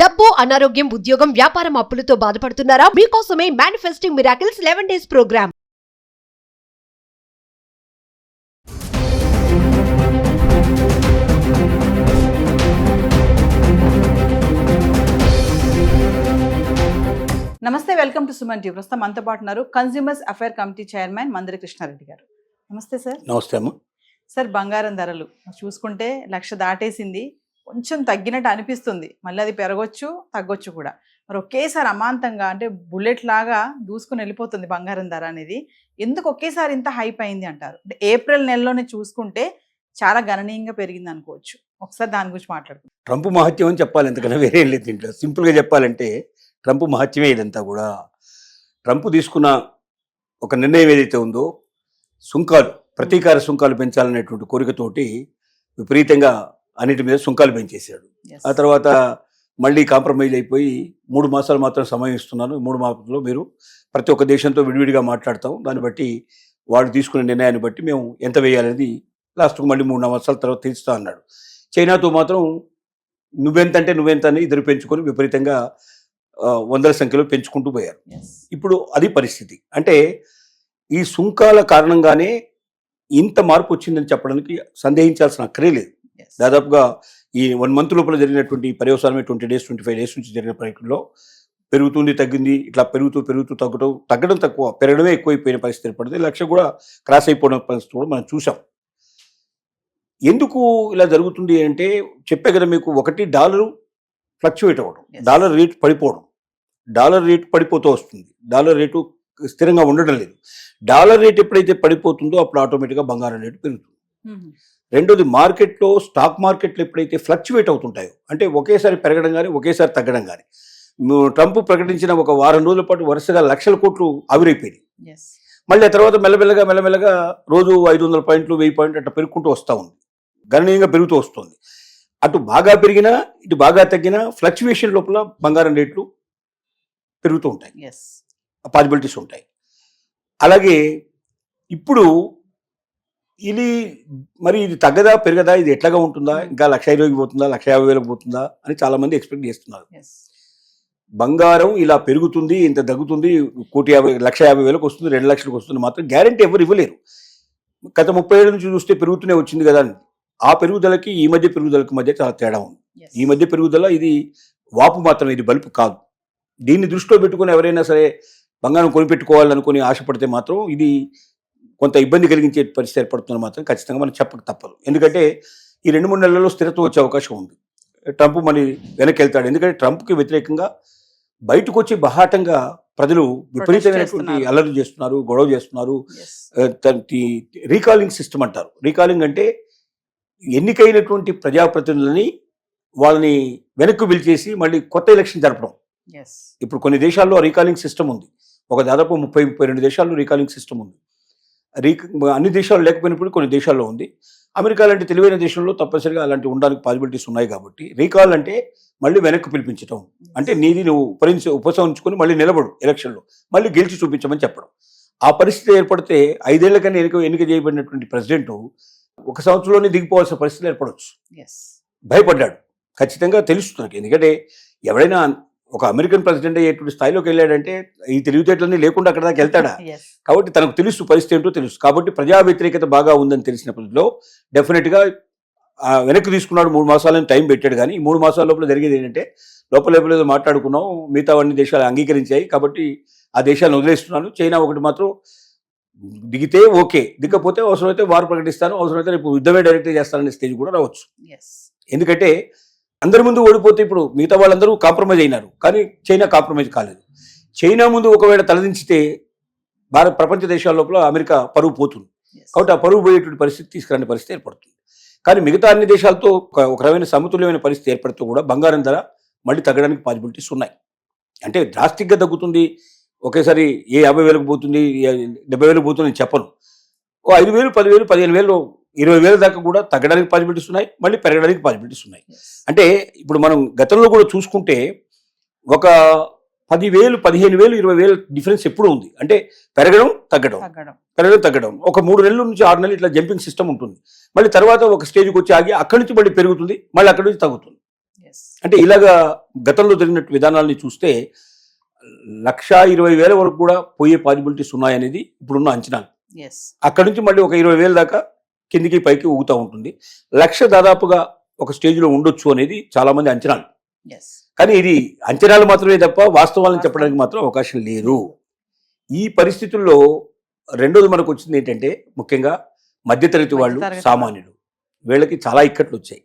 డబ్బు, అనారోగ్యం, ఉద్యోగం, వ్యాపారం అప్పులతో బాధపడుతున్నారా? మీకోసమే మేనిఫెస్టింగ్ మిరాకిల్స్ 11 days ప్రోగ్రామ్. నమస్తే, వెల్కమ్ టు సుమన్ టీవీ. ప్రస్తుతం మనతో పాటు ఉన్నారు consumers affair committee chairman Mandiri Krishna Reddy గారు. నమస్తే సార్. నమస్తే అమ్మ. సార్, బంగారం ధరలు చూసుకుంటే 1,00,000 దాటేసింది. కొంచెం తగ్గినట్టు అనిపిస్తుంది, మళ్ళీ అది పెరగొచ్చు తగ్గొచ్చు కూడా. మరి ఒకేసారి అమాంతంగా అంటే బుల్లెట్ లాగా దూసుకుని వెళ్ళిపోతుంది బంగారం ధర అనేది. ఎందుకు ఒకేసారి ఇంత హైప్ అయింది అంటారు? అంటే ఏప్రిల్ నెలలోనే చూసుకుంటే చాలా గణనీయంగా పెరిగింది అనుకోవచ్చు. ఒకసారి దాని గురించి మాట్లాడుకుందాం. ట్రంప్ మహత్యం అని చెప్పాలి, ఎంతకన్నా వేరే లేదు దీంట్లో. సింపుల్గా చెప్పాలంటే ట్రంప్ మహత్యమే ఇదంతా కూడా. ట్రంప్ తీసుకున్న ఒక నిర్ణయం ఏదైతే ఉందో, సుంకాలు, ప్రతీకార సుంకాలు పెంచాలనేటువంటి కోరికతోటి విపరీతంగా అన్నిటి మీద సుంకాలు పెంచేశాడు. ఆ తర్వాత మళ్ళీ కాంప్రమైజ్ అయిపోయి 3 మాసాలు మాత్రం సమయం ఇస్తున్నాను, 3 మాసాల్లో మీరు ప్రతి ఒక్క దేశంతో విడివిడిగా మాట్లాడతాం, దాన్ని బట్టి వాడు తీసుకునే నిర్ణయాన్ని బట్టి మేము ఎంత వేయాలనేది లాస్ట్కు మళ్ళీ 3 మాసాల తర్వాత తీరుస్తా అన్నాడు. చైనాతో మాత్రం నువ్వెంత అని ఇద్దరు పెంచుకొని విపరీతంగా వందల సంఖ్యలో పెంచుకుంటూ పోయారు. ఇప్పుడు అది పరిస్థితి. అంటే ఈ సుంకాల కారణంగానే ఇంత మార్పు వచ్చిందని చెప్పడానికి సందేహించాల్సిన అక్కరే లేదు. దాదాపుగా ఈ 1 month లోపల జరిగినటువంటి పర్యవసానమే 20 days 25 days నుంచి జరిగిన ప్రయత్నంలో పెరుగుతుంది తగ్గింది, ఇట్లా పెరుగుతూ తగ్గడం తక్కువ, పెరగడమే ఎక్కువైపోయిన పరిస్థితి ఏర్పడింది. 1,00,000 కూడా క్రాస్ అయిపోయిన పరిస్థితి కూడా మనం చూసాం. ఎందుకు ఇలా జరుగుతుంది అంటే చెప్పే కదా మీకు, ఒకటి డాలరు ఫ్లక్చువేట్ అవ్వడం, డాలర్ రేటు పడిపోవడం, డాలర్ రేటు పడిపోతూ వస్తుంది, డాలర్ రేటు స్థిరంగా ఉండడం లేదు. డాలర్ రేట్ ఎప్పుడైతే పడిపోతుందో అప్పుడు ఆటోమేటిక్గా బంగారం రేటు పెరుగుతుంది. రెండోది, మార్కెట్లో స్టాక్ మార్కెట్లు ఎప్పుడైతే ఫ్లక్చువేట్ అవుతుంటాయో, అంటే ఒకేసారి పెరగడం కానీ ఒకేసారి తగ్గడం కానీ, ట్రంప్ ప్రకటించిన ఒక వారం రోజుల పాటు వరుసగా 1,00,000 కోట్లు ఆవిరైపోయింది. మళ్ళీ ఆ తర్వాత మెల్లమెల్లగా రోజు 500 పాయింట్లు 1000 పాయింట్లు అట్లా పెరుగుకుంటూ వస్తూ ఉంది, గణనీయంగా పెరుగుతూ వస్తుంది. అటు బాగా పెరిగినా ఇటు బాగా తగ్గినా ఫ్లక్చువేషన్ లోపల బంగారం రేట్లు పెరుగుతూ ఉంటాయి, పాసిబిలిటీస్ ఉంటాయి. అలాగే ఇప్పుడు ఇది తగ్గదా పెరగదా, ఇది ఎట్లాగా ఉంటుందా, ఇంకా 1,20,000 పోతుందా, 1,50,000 పోతుందా అని చాలా మంది ఎక్స్పెక్ట్ చేస్తున్నారు. బంగారం ఇలా పెరుగుతుంది, ఇంత తగ్గుతుంది, 1,50,000 వస్తుంది, 2,00,000 వస్తుంది మాత్రం గ్యారంటీ ఎవరు ఇవ్వలేరు. గత 30 ఏళ్ళ నుంచి చూస్తే పెరుగుతూనే వచ్చింది కదా. ఆ పెరుగుదలకి ఈ మధ్య పెరుగుదలకి మధ్య చాలా తేడా ఉంది. ఈ మధ్య పెరుగుదల ఇది వాపు మాత్రం, ఇది బలుపు కాదు. దీన్ని దృష్టిలో పెట్టుకుని ఎవరైనా సరే బంగారం కొనిపెట్టుకోవాలనుకుని ఆశపడితే మాత్రం ఇది కొంత ఇబ్బంది కలిగించే పరిస్థితి ఏర్పడుతుందని మాత్రం ఖచ్చితంగా మనం చెప్పక తప్పదు. ఎందుకంటే ఈ 2-3 నెలల్లో స్థిరత్వం వచ్చే అవకాశం ఉంది. ట్రంప్ మళ్ళీ వెనక్కి వెళ్తాడు. ఎందుకంటే ట్రంప్కి వ్యతిరేకంగా బయటకు వచ్చి బహాటంగా ప్రజలు విపరీతమైనటువంటి అల్లరి చేస్తున్నారు, గొడవ చేస్తున్నారు. రీకాలింగ్ సిస్టమ్ అంటారు. రీకాలింగ్ అంటే ఎన్నికైనటువంటి ప్రజాప్రతినిధులని వాళ్ళని వెనక్కి పిలిచేసి మళ్ళీ కొత్త ఎలక్షన్ జరపడం. ఇప్పుడు కొన్ని దేశాల్లో రీకాలింగ్ సిస్టమ్ ఉంది. ఒక దాదాపు 30-32 దేశాల్లో రీకాలింగ్ సిస్టమ్ ఉంది. అన్ని దేశాలు లేకపోయినప్పుడు కొన్ని దేశాల్లో ఉంది. అమెరికా లాంటి తెలివైన దేశంలో తప్పనిసరిగా అలాంటి ఉండడానికి పాసిబిలిటీస్ ఉన్నాయి. కాబట్టి రీకాల్ అంటే మళ్ళీ వెనక్కి పిలిపించడం, అంటే నీది నువ్వు ఉపసంహరించుకొని మళ్ళీ నిలబడు ఎలక్షన్లో, మళ్ళీ గెలిచి చూపించమని చెప్పడం. ఆ పరిస్థితి ఏర్పడితే 5 ఏళ్ల కన్నా ఎన్నిక చేయబడినటువంటి ప్రెసిడెంట్ 1 సంవత్సరంలోనే దిగిపోవాల్సిన పరిస్థితులు ఏర్పడవచ్చు. భయపడ్డాడు. ఖచ్చితంగా తెలుస్తుంది. ఎందుకంటే ఎవడైనా ఒక అమెరికన్ ప్రెసిడెంట్ అయ్యేటువంటి స్థాయిలోకి వెళ్ళాడంటే ఈ తెలివితేటలన్నీ లేకుండా అక్కడ దాకా వెళ్తాడా? కాబట్టి తనకు తెలుసు, పరిస్థితి ఏంటో తెలుసు. కాబట్టి ప్రజా వ్యతిరేకత బాగా ఉందని తెలిసినప్పటిలో డెఫినెట్గా వెనక్కి తీసుకున్నాడు. 3 మాసాలని టైం పెట్టాడు. కానీ ఈ 3 మాసాల లోపల జరిగేది ఏంటంటే, లోపల మాట్లాడుకున్నాం, మిగతా అన్ని దేశాలు అంగీకరించాయి కాబట్టి ఆ దేశాలను వదిలేస్తున్నాను. చైనా ఒకటి మాత్రం దిగితే ఓకే, దిగకపోతే అవసరమైతే వారు ప్రకటిస్తాను, అవసరమైతే రేపు యుద్ధమే డైరెక్ట్గా చేస్తాననే స్టేజ్ కూడా రావచ్చు. ఎందుకంటే అందరి ముందు ఓడిపోతే ఇప్పుడు మిగతా వాళ్ళందరూ కాంప్రమైజ్ అయినారు, కానీ చైనా కాంప్రమైజ్ కాలేదు. చైనా ముందు ఒకవేళ తలదించితే ప్రపంచ దేశాల లోపల అమెరికా పరువు పోతుంది. కాబట్టి ఆ పరువు పోయేటువంటి పరిస్థితి తీసుకురాని పరిస్థితి ఏర్పడుతుంది. కానీ మిగతా అన్ని దేశాలతో ఒక రకమైన సమతుల్యమైన పరిస్థితి ఏర్పడుతూ కూడా బంగారం ధర మళ్ళీ తగ్గడానికి పాసిబిలిటీస్ ఉన్నాయి. అంటే డ్రాస్టిక్గా తగ్గుతుంది, ఒకేసారి 50,000 పోతుంది, 70,000 పోతుంది చెప్పను. 5,000, 10,000, 15,000, 20,000 దాకా కూడా తగ్గడానికి పాసిబిలిటీస్ ఉన్నాయి, మళ్ళీ పెరగడానికి పాసిబిలిటీస్ ఉన్నాయి. అంటే ఇప్పుడు మనం గతంలో కూడా చూసుకుంటే ఒక 10,000, 15,000, 20,000 డిఫరెన్స్ ఎప్పుడు ఉంది. అంటే పెరగడం తగ్గడం ఒక 3 నెలల నుంచి 6 నెలలు ఇట్లా జంపింగ్ సిస్టమ్ ఉంటుంది. మళ్ళీ తర్వాత ఒక స్టేజ్కి వచ్చి ఆగి అక్కడి నుంచి మళ్ళీ పెరుగుతుంది, మళ్ళీ అక్కడి నుంచి తగ్గుతుంది. అంటే ఇలాగా గతంలో జరిగినట్టు విధానాలని చూస్తే 1,20,000 వరకు కూడా పోయే పాసిబిలిటీస్ ఉన్నాయనేది ఇప్పుడున్న అంచనాలు. అక్కడి నుంచి మళ్ళీ ఒక 20,000 దాకా కిందికి పైకి ఊగుతూ ఉంటుంది. 1,00,000 దాదాపుగా ఒక స్టేజ్లో ఉండొచ్చు అనేది చాలా మంది అంచనాలు. కానీ ఇది అంచనాలు మాత్రమే తప్ప వాస్తవాలను చెప్పడానికి మాత్రం అవకాశం లేదు. ఈ పరిస్థితుల్లో రెండోది మనకు వచ్చింది ఏంటంటే ముఖ్యంగా మధ్యతరగతి వాళ్ళు, సామాన్యులు, వీళ్ళకి చాలా ఇక్కట్లు వచ్చాయి.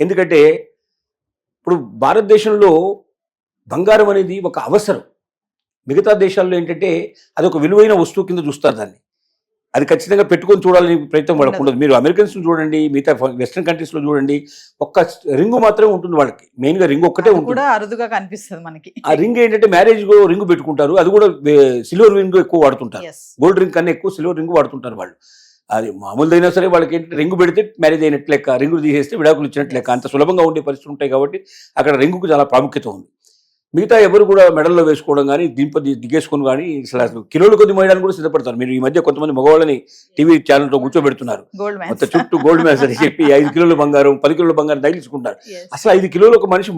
ఎందుకంటే ఇప్పుడు భారతదేశంలో బంగారం అనేది ఒక అవసరం. మిగతా దేశాల్లో ఏంటంటే అది ఒక విలువైన వస్తువు కింద చూస్తారు దాన్ని. అది ఖచ్చితంగా పెట్టుకొని చూడాలని ప్రయత్నం వాళ్ళకు ఉండదు. మీరు అమెరికన్స్ చూడండి, మిగతా వెస్ట్రన్ కంట్రీస్ లో చూడండి, ఒక్క రింగు మాత్రమే ఉంటుంది వాళ్ళకి. మెయిన్ గా రింగ్ ఒక్కటే ఉంటుంది, అరుదుగా కనిపిస్తుంది మనకి. ఆ రింగ్ ఏంటంటే మ్యారేజ్ రింగ్ పెట్టుకుంటారు, అది కూడా సిల్వర్ రింగ్ ఎక్కువ వాడుతుంటారు. గోల్డ్ రింగ్ కన్నా ఎక్కువ సిల్వర్ రింగ్ వాడుతుంటారు వాళ్ళు. అది మామూలుదైనా సరే వాళ్ళకి ఏంటంటే రింగు పెడితే మ్యారేజ్ అయినట్లు లెక్క, రింగులు తీసేస్తే విడాకులు ఇచ్చినట్లు లెక్క. అంత సులభంగా ఉండే పరిస్థితులు ఉంటాయి కాబట్టి అక్కడ రింగుకు చాలా ప్రాముఖ్యత ఉంది. మిగతా ఎవరు కూడా మెడల్లో వేసుకోవడం కానీ, దిగేసుకొని కానీ అసలు కిలోల కొద్ది మోయడానికి కూడా సిద్ధపడతారు. మీరు ఈ మధ్య కొంతమంది మగవాళ్ళని టీవీ ఛానల్తో కూర్చోబెడుతున్నారు, మొత్తం చుట్టూ గోల్డ్ మ్యాన్స్ అని చెప్పి 5 కిలోల బంగారం, 10 కిలోల బంగారం తగిలించుకుంటారు. అసలు 5 కిలోలు ఒక మనిషి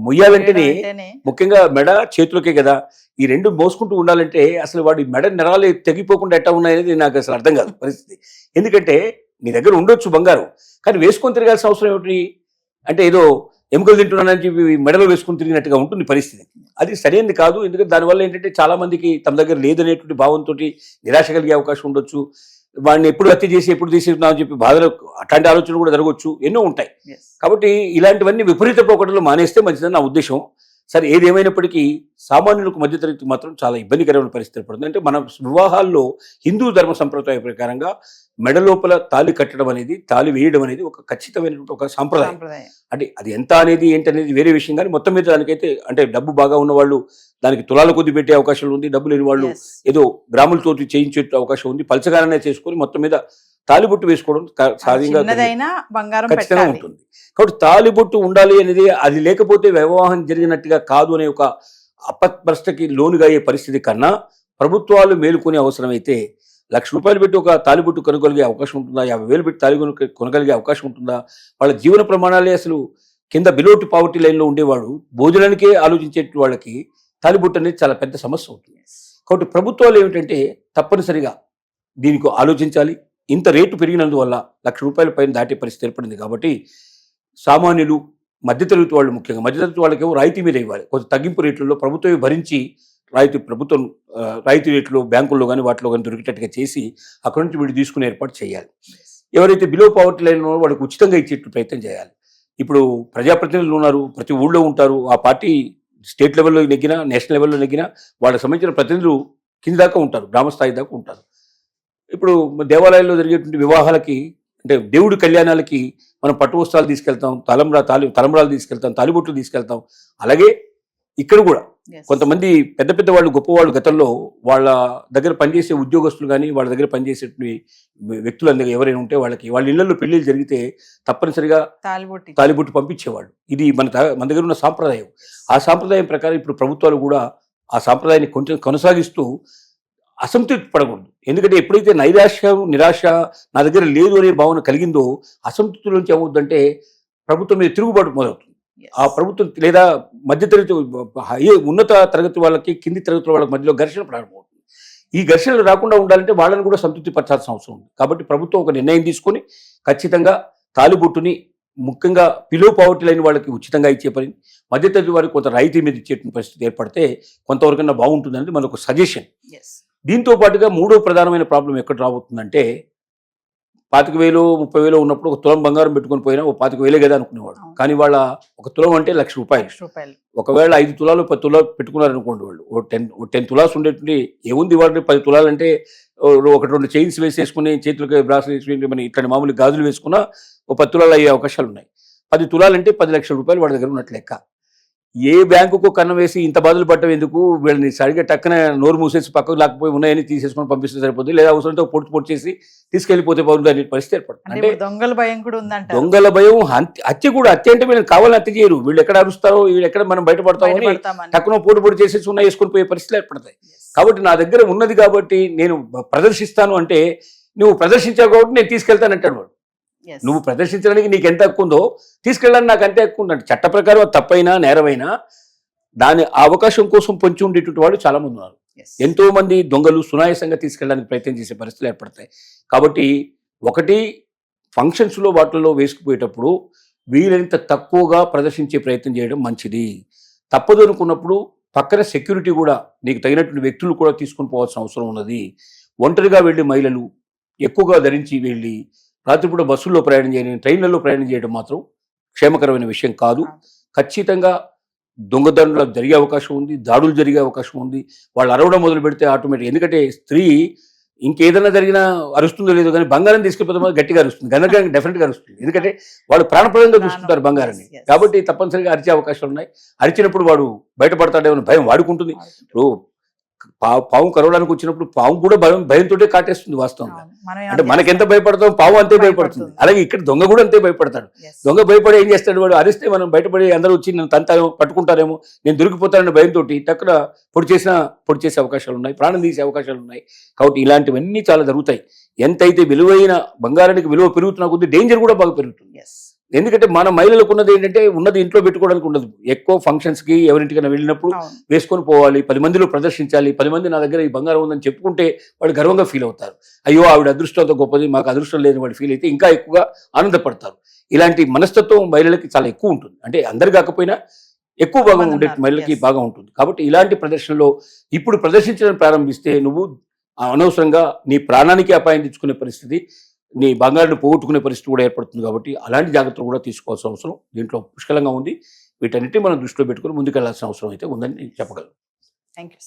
మొయ్యాలంటేనే ముఖ్యంగా మెడ చేతులకే కదా. ఈ రెండు మోసుకుంటూ ఉండాలంటే అసలు వాడి మెడ నరాలు తెగిపోకుండా ఎట్టా ఉన్నాయనేది నాకు అసలు అర్థం కాదు పరిస్థితి. ఎందుకంటే నీ దగ్గర ఉండొచ్చు బంగారం, కానీ వేసుకొని తిరగాల్సిన అవసరం ఏమిటి? అంటే ఏదో ఎముకలు తింటున్నానని చెప్పి మెడలో వేసుకుని తిరిగినట్టుగా ఉంటుంది పరిస్థితి. అది సరైనది కాదు. ఎందుకంటే దానివల్ల ఏంటంటే చాలా మందికి తమ దగ్గర లేదనేటువంటి భావంతో నిరాశ కలిగే అవకాశం ఉండొచ్చు. వాడిని ఎప్పుడు హత్య చేసి ఎప్పుడు తీసేస్తున్నామని చెప్పి బాధలు, అట్లాంటి ఆలోచనలు కూడా జరగవచ్చు, ఎన్నో ఉంటాయి. కాబట్టి ఇలాంటివన్నీ విపరీత పోకడలు మానేస్తే మంచిదని నా ఉద్దేశం. సరే, ఏది ఏమైనప్పటికీ సామాన్యులకు మధ్యతరగతి మాత్రం చాలా ఇబ్బందికరమైన పరిస్థితి ఏర్పడుతుంది. అంటే మన వివాహాల్లో హిందూ ధర్మ సంప్రదాయ ప్రకారంగా మెడ లోపల తాళి కట్టడం అనేది, తాళి వేయడం అనేది ఒక ఖచ్చితమైనటువంటి ఒక సాంప్రదాయం. అంటే అది ఎంత అనేది ఏంటనేది వేరే విషయం, కానీ మొత్తం మీద దానికైతే అంటే డబ్బు బాగా ఉన్న వాళ్ళు దానికి తులాల కొద్ది పెట్టే అవకాశం ఉంది, డబ్బు లేని వాళ్ళు ఏదో గ్రాములతోటి చేయించే అవకాశం ఉంది. పలచగానే చేసుకొని మొత్తం మీద తాలిబొట్టు వేసుకోవడం సాధ్యంగా ఖచ్చితంగా ఉంటుంది. కాబట్టి తాలిబొట్టు ఉండాలి అనేది, అది లేకపోతే వివాహం జరిగినట్టుగా కాదు అనే ఒక అపప్రశ్నకి లోనుగా అయ్యే పరిస్థితి కన్నా ప్రభుత్వాలు మేలుకునే అవసరం అయితే ₹1,00,000 పెట్టి ఒక తాలిబొట్టు కొనగలిగే అవకాశం ఉంటుందా? 50,000 పెట్టి తాలి కొనగలిగే అవకాశం ఉంటుందా? వాళ్ళ జీవన ప్రమాణాలే అసలు కింద బిలో టు పావర్టీ లైన్లో ఉండేవాడు భోజనానికే ఆలోచించే వాళ్ళకి తాలిబొట్టు అనేది చాలా పెద్ద సమస్య అవుతుంది. కాబట్టి ప్రభుత్వాలు ఏమిటంటే తప్పనిసరిగా దీనికి ఆలోచించాలి. ఇంత రేటు పెరిగినందువల్ల ₹1,00,000 పైన దాటే పరిస్థితి ఏర్పడింది. కాబట్టి సామాన్యులు, మధ్యతరగతి వాళ్ళు, ముఖ్యంగా మధ్యతరగతి వాళ్ళకేమో రాయితీ మీద ఇవ్వాలి. కొంత తగ్గింపు రేట్లలో ప్రభుత్వమే భరించి ప్రభుత్వం రాయితీ రేట్లు బ్యాంకుల్లో కానీ వాటిలో కానీ దొరికేటట్టుగా చేసి అక్కడి నుంచి వీళ్ళు తీసుకునే ఏర్పాటు చేయాలి. ఎవరైతే బిలో పావర్టీ లైన్ ఉన్నారో వాళ్ళకి ఉచితంగా ఇచ్చేట్టు ప్రయత్నం చేయాలి. ఇప్పుడు ప్రజాప్రతినిధులు ఉన్నారు, ప్రతి ఊళ్ళో ఉంటారు. ఆ పార్టీ స్టేట్ లెవెల్లో నెగ్గినా, నేషనల్ లెవెల్లో నెగ్గినా వాళ్ళకి సంబంధించిన ప్రతినిధులు కింది దాకా ఉంటారు, గ్రామస్థాయి దాకా ఉంటారు. ఇప్పుడు దేవాలయాల్లో జరిగేటువంటి వివాహాలకి, అంటే దేవుడి కళ్యాణాలకి మనం పట్టు వస్త్రాలు తీసుకెళ్తాం, తలంబ్రాలు తీసుకెళ్తాం, తాలిబొట్లు తీసుకెళ్తాం. అలాగే ఇక్కడ కూడా కొంతమంది పెద్ద పెద్ద వాళ్ళు, గొప్పవాళ్ళు గతంలో వాళ్ళ దగ్గర పనిచేసే ఉద్యోగస్తులు కానీ, వాళ్ళ దగ్గర పనిచేసే వ్యక్తులు అందరూ ఎవరైనా ఉంటే వాళ్ళకి వాళ్ళ ఇళ్లలో పెళ్లిళ్ళు జరిగితే తప్పనిసరిగా తాలిబొట్టు పంపించేవాళ్ళు. ఇది మన దగ్గర ఉన్న సాంప్రదాయం. ఆ సాంప్రదాయం ప్రకారం ఇప్పుడు ప్రభుత్వాలు కూడా ఆ సాంప్రదాయాన్ని కొంచెం కొనసాగిస్తూ అసంతృప్తి పడకూడదు. ఎందుకంటే ఎప్పుడైతే నిరాశ నా దగ్గర లేదు అనే భావన కలిగిందో అసంతృప్తి నుంచి ఏమవుతుందంటే ప్రభుత్వం మీద తిరుగుబాటు మొదలవుతుంది. ఆ ప్రభుత్వం లేదా మధ్యతరగతి, ఉన్నత తరగతి వాళ్ళకి, కింది తరగతి వాళ్ళకి మధ్యలో ఘర్షణ ప్రారంభమవుతుంది. ఈ ఘర్షణలు రాకుండా ఉండాలంటే వాళ్ళని కూడా సంతృప్తి పరచాల్సిన అవసరం ఉంది. కాబట్టి ప్రభుత్వం ఒక నిర్ణయం తీసుకొని ఖచ్చితంగా తాలిబొట్టుని ముఖ్యంగా బిలో పావర్టీ లైన్ వాళ్ళకి ఉచితంగా ఇచ్చే పని, మధ్యతరగతి వారికి కొంత రాయితీ మీద ఇచ్చే పరిస్థితి ఏర్పడితే కొంతవరకన్నా బాగుంటుంది అనేది మనకు సజెషన్. దీంతో పాటుగా మూడో ప్రధానమైన ప్రాబ్లం ఎక్కడ రాబోతుందంటే 25,000, 30,000 ఉన్నప్పుడు ఒక తులం బంగారం పెట్టుకొని పోయినా ఓ 25,000 కదా అనుకునేవాడు. కానీ వాళ్ళ ఒక తులం అంటే ₹1,00,000. ఒకవేళ 5 తులాలు 10 తులాలు పెట్టుకున్నారనుకోండి, వాళ్ళు ఓ 10 తులాస్ ఉండేటువంటి ఏముంది వాళ్ళని 10 తులాలు అంటే 1-2 చైన్స్ వేసేసుకుని చేతులకి బ్రాస్లెట్స్ ఇట్లాంటి మామూలు గాజులు వేసుకున్నా ఓ 10 తులాలు అయ్యే అవకాశాలు ఉన్నాయి. 10 తులాలంటే ₹10,00,000 వాడి దగ్గర ఉన్నట్లు లెక్క. ఏ బ్యాంకుకు కన్నం వేసి ఇంత బాధలు పట్టడం ఎందుకు? వీళ్ళని సరిగ్గా టక్కన నోరు మూసేసి పక్కకు లేకపోయి ఉన్నాయని తీసేసుకొని పంపిస్తే సరిపోతుంది, లేదా అవసరంతో పొట్టు చేసి తీసుకెళ్లిపోతే బాగుంది అనే పరిస్థితి ఏర్పడుతుంది. అంటే దొంగల భయం కూడా ఉందంట. దొంగల భయం, హత్య కూడా. హత్య అంటే వీళ్ళని కావాలని హత్య చేయరు, వీళ్ళు ఎక్కడ అరుస్తారో, వీళ్ళు ఎక్కడ మనం బయటపడతామని టక్కున పొడి చేసేసి ఉన్న వేసుకొని పోయే పరిస్థితులు ఏర్పడతాయి. కాబట్టి నా దగ్గర ఉన్నది కాబట్టి నేను ప్రదర్శిస్తాను అంటే, నువ్వు ప్రదర్శించావు కాబట్టి నేను తీసుకెళ్తానంటాడు వాడు. Yes. నువ్వు ప్రదర్శించడానికి నీకు ఎంత హక్కు ఉందో తీసుకెళ్ళడానికి నాకు అంతే హక్కు ఉందంటే చట్ట ప్రకారం అది తప్పైనా నేరమైనా దాని ఆ అవకాశం కోసం పొంచి ఉండేటువంటి వాళ్ళు చాలా మంది ఉన్నారు. Yes. ఎంతో మంది దొంగలు సునాయాసంగా తీసుకెళ్ళడానికి ప్రయత్నం చేసే పరిస్థితులు ఏర్పడతాయి. కాబట్టి ఒకటి ఫంక్షన్స్లో వాటిల్లో వేసుకుపోయేటప్పుడు వీలైనంత తక్కువగా ప్రదర్శించే ప్రయత్నం చేయడం మంచిది. తప్పదు అనుకున్నప్పుడు పక్కన సెక్యూరిటీ కూడా నీకు తగినటువంటి వ్యక్తులు కూడా తీసుకుని పోవాల్సిన అవసరం ఉన్నది. ఒంటరిగా వెళ్ళి మహిళలు ఎక్కువగా ధరించి వెళ్ళి రాత్రిపూట బస్సుల్లో ప్రయాణం చేయడం, ట్రైన్లలో ప్రయాణం చేయడం మాత్రం క్షేమకరమైన విషయం కాదు. ఖచ్చితంగా దొంగదాడులు జరిగే అవకాశం ఉంది, దాడులు జరిగే అవకాశం ఉంది. వాళ్ళు అరవడం మొదలు పెడితే ఆటోమేటిక్, ఎందుకంటే స్త్రీ ఇంకేదైనా జరిగినా అరుస్తుందో లేదో కానీ బంగారం తీసుకెళ్ళిపోతే మాత్రం గట్టిగా అరుస్తుంది, గనక డెఫినెట్గా అరుస్తుంది. ఎందుకంటే వాళ్ళు ప్రాణప్రదంగా చూసుకుంటారు బంగారాన్ని. Yes. కాబట్టి తప్పనిసరిగా అరిచే అవకాశాలు ఉన్నాయి. అరిచినప్పుడు వాడు బయటపడతాడేమో భయం వాడుకుంటుంది. ఇప్పుడు పాము కరవడానికి వచ్చినప్పుడు పాము కూడా భయంతో కాటేస్తుంది వాస్తవంగా. అంటే మనకెంత భయపడతాం పాము అంతే భయపడుతుంది. అలాగే ఇక్కడ దొంగ కూడా అంతే భయపడతాడు. దొంగ భయపడి ఏం చేస్తాడు, వాడు అరిస్తే మనం బయటపడి అందరూ వచ్చి నన్ను తంతారేమో, పట్టుకుంటారేమో, నేను దొరికిపోతానన్న భయంతో టక్కున పొడి చేసే అవకాశాలు ఉన్నాయి, ప్రాణం తీసే అవకాశాలు ఉన్నాయి. కాబట్టి ఇలాంటివన్నీ చాలా జరుగుతాయి. ఎంతైతే విలువైన బంగారానికి విలువ పెరుగుతున్నా కొద్దీ డేంజర్ కూడా బాగా పెరుగుతుంది. ఎందుకంటే మన మహిళలకు ఉన్నది ఏంటంటే ఉన్నది ఇంట్లో పెట్టుకోవడానికి ఉండదు. ఎక్కువ ఫంక్షన్స్కి ఎవరింటికైనా వెళ్ళినప్పుడు వేసుకొని పోవాలి, 10 మందిలో ప్రదర్శించాలి, 10 మంది నా దగ్గర ఈ బంగారం ఉందని చెప్పుకుంటే వాళ్ళు గర్వంగా ఫీల్ అవుతారు. అయ్యో ఆవిడ అదృష్టంతో గొప్పది, మాకు అదృష్టం లేని వాడు ఫీల్ అయితే ఇంకా ఎక్కువగా ఆనందపడతారు. ఇలాంటి మనస్తత్వం మహిళలకి చాలా ఎక్కువ ఉంటుంది. అంటే అందరు కాకపోయినా ఎక్కువ భాగం ఉండే మహిళలకి బాగా ఉంటుంది. కాబట్టి ఇలాంటి ప్రదర్శనలో ఇప్పుడు ప్రదర్శించడం ప్రారంభిస్తే నువ్వు అనవసరంగా నీ ప్రాణానికి అపాయం తెచ్చుకునే పరిస్థితి, నీ బంగారాన్ని పోగొట్టుకునే పరిస్థితి కూడా ఏర్పడుతుంది. కాబట్టి అలాంటి జాగ్రత్తలు కూడా తీసుకోవాల్సిన అవసరం దీంట్లో పుష్కలంగా ఉంది. వీటన్నిటిని మనం దృష్టిలో పెట్టుకుని ముందుకెళ్లాల్సిన అవసరం అయితే ఉందని నేను చెప్పగలను. Thank you.